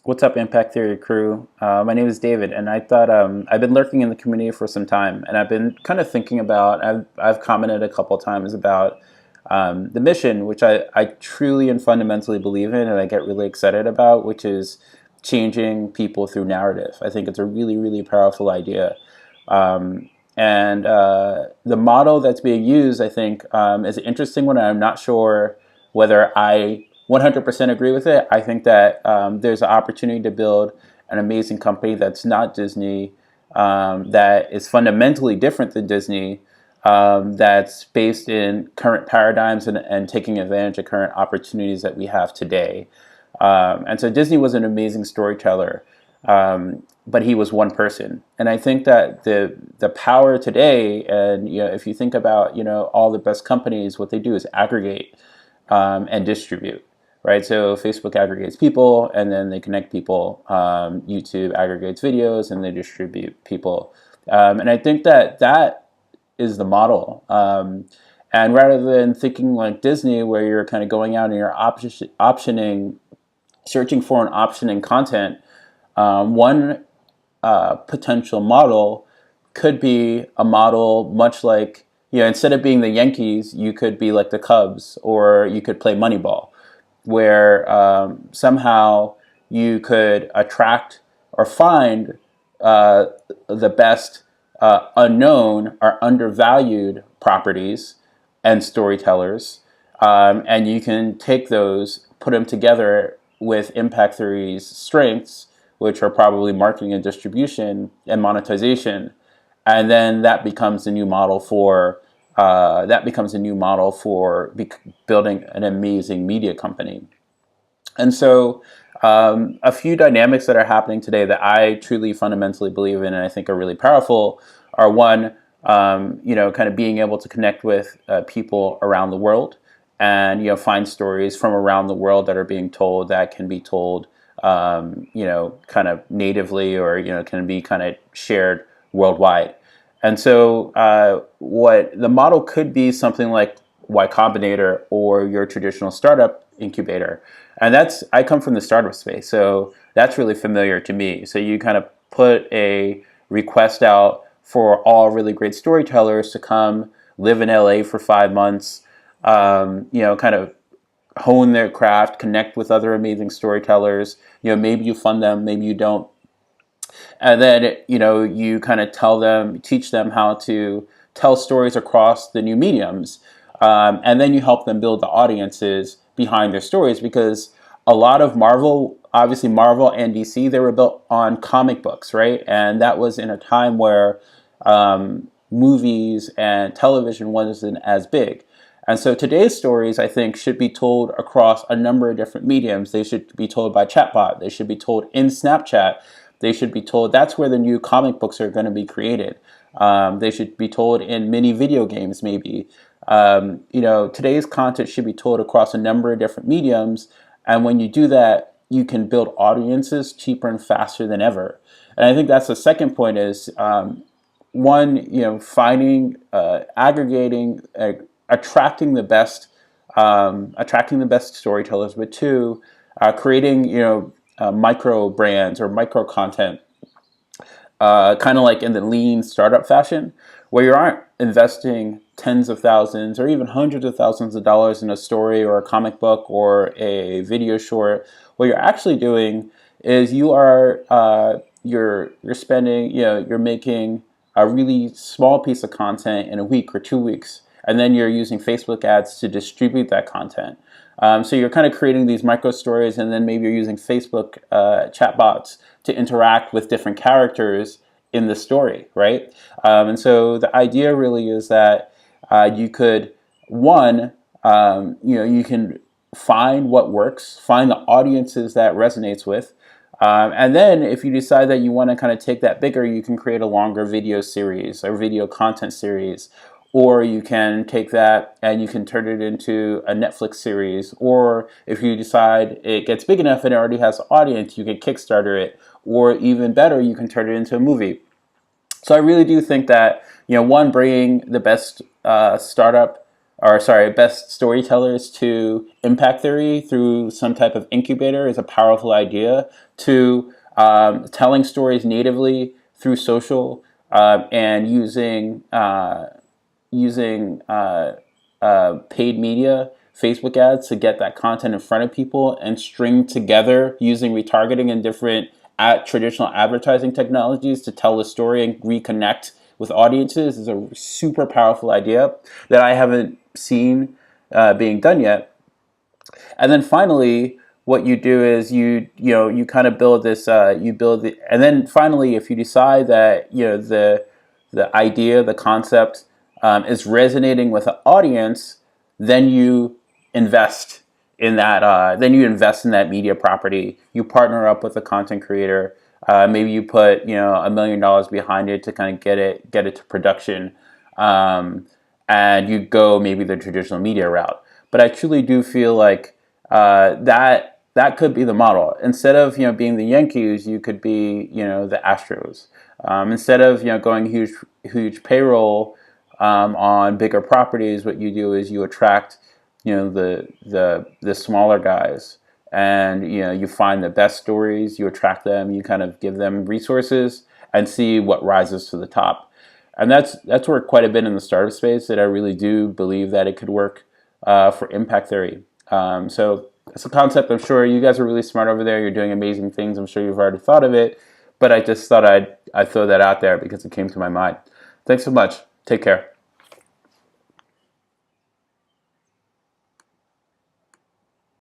What's up, Impact Theory crew? My name is David, and I thought I've been lurking in the community for some time, and I've been kind of thinking about. I've commented a couple of times about the mission, which I truly and fundamentally believe in, and I get really excited about, which is changing people through narrative. I think it's a really powerful idea, and the model that's being used, I think, is an interesting one. I'm not sure whether I 100% agree with it. I think that there's an opportunity to build an amazing company that's not Disney, that is fundamentally different than Disney, that's based in current paradigms and taking advantage of current opportunities that we have today. And so Disney was an amazing storyteller, but he was one person. And I think that the power today, and if you think about all the best companies, what they do is aggregate and distribute. Right, so Facebook aggregates people, and then they connect people. YouTube aggregates videos, and they distribute people. And I think that that is the model. And rather than thinking like Disney, where you're kind of going out and you're optioning, searching for and optioning content, one potential model could be a model much like, instead of being the Yankees, you could be like the Cubs, or you could play Moneyball, where somehow you could attract or find the best unknown or undervalued properties and storytellers, and you can take those, put them together with Impact Theory's strengths, which are probably marketing and distribution and monetization, and then that becomes a new model for building an amazing media company. And so, a few dynamics that are happening today that I truly fundamentally believe in, and I think are really powerful, are one, kind of being able to connect with people around the world, and find stories from around the world that are being told, that can be told, kind of natively, or can be kind of shared worldwide. And so what the model could be something like Y Combinator or your traditional startup incubator. And I come from the startup space, so that's really familiar to me. So you kind of put a request out for all really great storytellers to come live in LA for 5 months, kind of hone their craft, connect with other amazing storytellers. Maybe you fund them, maybe you don't. And then you kind of teach them how to tell stories across the new mediums, and then you help them build the audiences behind their stories, because a lot of obviously Marvel and DC, they were built on comic books, right? And that was in a time where movies and television wasn't as big. And so today's stories, I think, should be told across a number of different mediums. They should be told by chatbot. They should be told in Snapchat. They should be told, that's where the new comic books are going to be created. They should be told in mini video games, maybe. Today's content should be told across a number of different mediums. And when you do that, you can build audiences cheaper and faster than ever. And I think that's the second point is, one, finding, aggregating, attracting the best storytellers, but two, creating, micro brands or micro content, kind of like in the lean startup fashion, where you aren't investing tens of thousands or even hundreds of thousands of dollars in a story or a comic book or a video short. What you're actually doing is you're spending, you're making a really small piece of content in a week or 2 weeks, and then you're using Facebook ads to distribute that content. So you're kind of creating these micro stories, and then maybe you're using Facebook chatbots to interact with different characters in the story, right? And so the idea really is that you could, one, you can find what works, find the audiences that resonates with, and then if you decide that you want to kind of take that bigger, you can create a longer video series or video content series. Or you can take that and you can turn it into a Netflix series. Or if you decide it gets big enough and it already has an audience, you can Kickstarter it. Or even better, you can turn it into a movie. So I really do think that, one, bringing the best startup or sorry, best storytellers to impact theory through some type of incubator is a powerful idea. To telling stories natively through social and using paid media, Facebook ads to get that content in front of people and string together using retargeting and different traditional advertising technologies to tell the story and reconnect with audiences is a super powerful idea that I haven't seen being done yet. And then finally, what you do is you kind of build this and then finally, if you decide that the idea, the concept is resonating with the audience, then you invest in that. Then you invest in that media property. You partner up with a content creator. Maybe you put $1 million behind it to kind of get it to production, and you go maybe the traditional media route. But I truly do feel like that could be the model. Instead of being the Yankees, you could be the Astros. Instead of going huge payroll on bigger properties, what you do is you attract the smaller guys, and you find the best stories, you attract them, you kind of give them resources and see what rises to the top. And that's worked quite a bit in the startup space, that I really do believe that it could work for impact theory. So it's a concept. I'm sure you guys are really smart over there. You're doing amazing things. I'm sure you've already thought of it, but I just thought I'd throw that out there because it came to my mind. Thanks so much. Take care.